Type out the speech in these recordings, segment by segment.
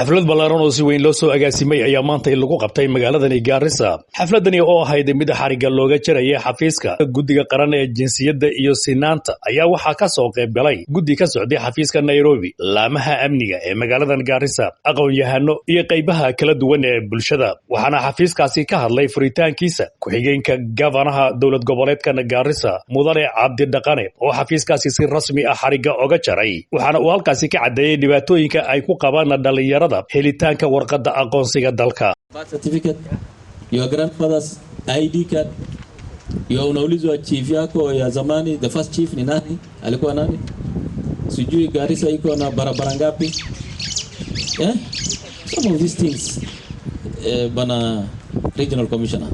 xaflad ballaaran oo si weyn loo soo agaasimay ayaa maanta lagu qabtay magaaladani Gaarisa. Xafladani oo ahayd mid xariga looga jarayay xafiiska guddiga qaran ee jinsiyadda iyo sinaanta ayaa waxaa ka soo qayb galay guddi ka socday xafiiska Nairobi, laamaha amniga ee magaaladan Gaarisa, aqoon-yahano iyo qaybaha kala duwan ee bulshada. Waxaana xafiiskaasi ka hadlay furitaankiisa ku-xigeenka gavanaha dowlad goboleedka Gaarisa, Mudane Cabdi Dhaqane, oo xafiiskaasi si rasmi ah xariga uga jaray. Waxaana uu halkaasi ka cadeeyay dhibaatooyinka ay ku qabaan dhalinyarada helitaanka warqadda aqoonsiga dalka. Birth certificate, your grandfather's ID card, unaulizwa chief yako ya zamani, the first chief ni nani? Alikuwa nani? Sijui Garissa iko na barabara ngapi? Some of these things bana regional commissioner.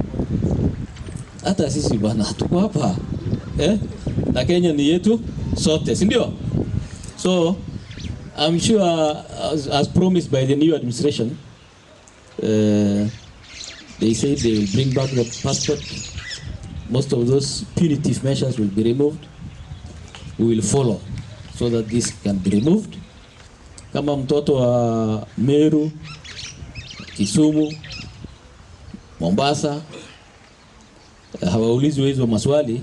Hata sisi bana tuko hapa. Na Kenya ni yetu sote, si ndio? So I'm sure, as promised by the new administration, they say they will bring back the passport. Most of those punitive measures will be removed. We will follow so that this can be removed. Kama mtoto wa Meru, Kisumu, Mombasa, hawaulizwe hizo maswali,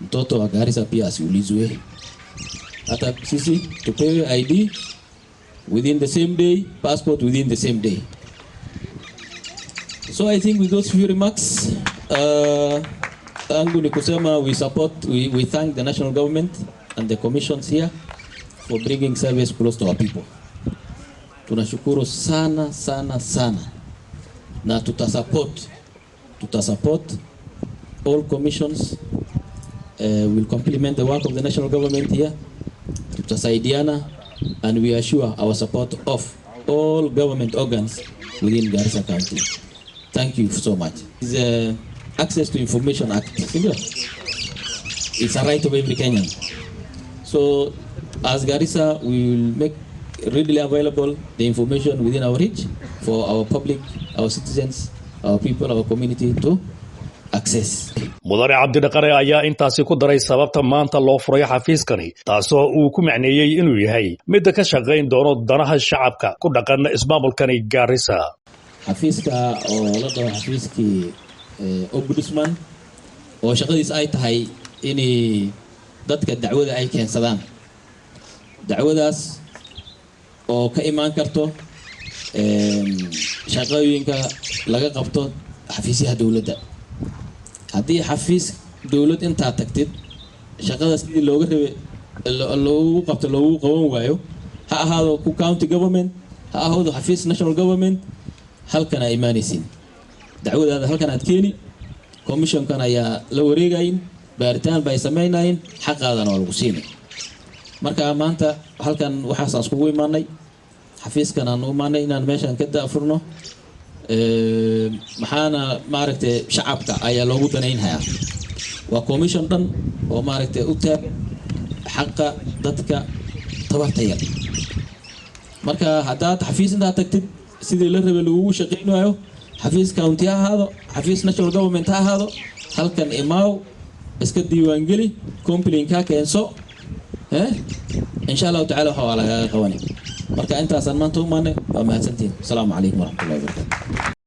mtoto wa Garissa pia asiulizwe. Hata sisi tupewe ID within the same day, passport within the same day. So I think with those few remarks, tangu ni kusema we thank the national government and the commissions here for bringing service close to our people. Tunashukuru sana sana sana, na tutasupport all commissions. Will complement the work of the national government here. Tutasaidiana, and we assure our support of all government organs within Garissa County. Thank you so much. It's Access to Information Act. It's a right of every Kenyan. So as Garissa, we will make readily available the information within our reach for our public, our citizens, our people, our community to access. Mudane Cabdi Dhaqane ayaa intaasi ku daray sababta maanta loo furay xafiiskani, taasoo uu ku macneeyay inuu yahay mid ka shaqayn doono danaha shacabka ku dhaqan ismaamulkani Gaarisa. Xafiiska oo la dhaho xafiiskii Ombudsman oo shaqadiis ay tahay in dadka dacwada ay keensadaan. Dacwadaas oo ka imaan karto shaqooyinka laga qabto xafiisyaha dawladda. haddii xafiis dawlad inta tagtid shaqada sidii loogu qaban waayo, ha ahaado ku county government, ha ahaado xafiis national government, halkan ay imaanaysiin dacwadaada, halkan aad keeni, commissionkan ayaa la wareegayin, baaritaan bay samaynayin, xaqaadana waa lagu siinay. Marka maanta halkan waxaas iskugu imaanay, xafiiskan aan u imaanay inaan meeshan ka daafurno. maxaana maaragtay shacabka ayaa loogu danaynhayaa. Waa commission dhan oo maaragtay u taagan xaqa dadka tabarta yar. Marka haddaad xafiis intaad tagtid sidii la rabay lagugu shaqaynayo, xafiis county ha ahaado, xafiis national government ha ahaado, halkan imaaw, iska diiwaangeli, complaint ka keenso, insha Allah taala waxa waa laga qabanay. Marka intaasaan maanta u imaanay. Waa mahadsantihiin. Assalaamu calaykum waraxmatullaahi wabarakaatuh.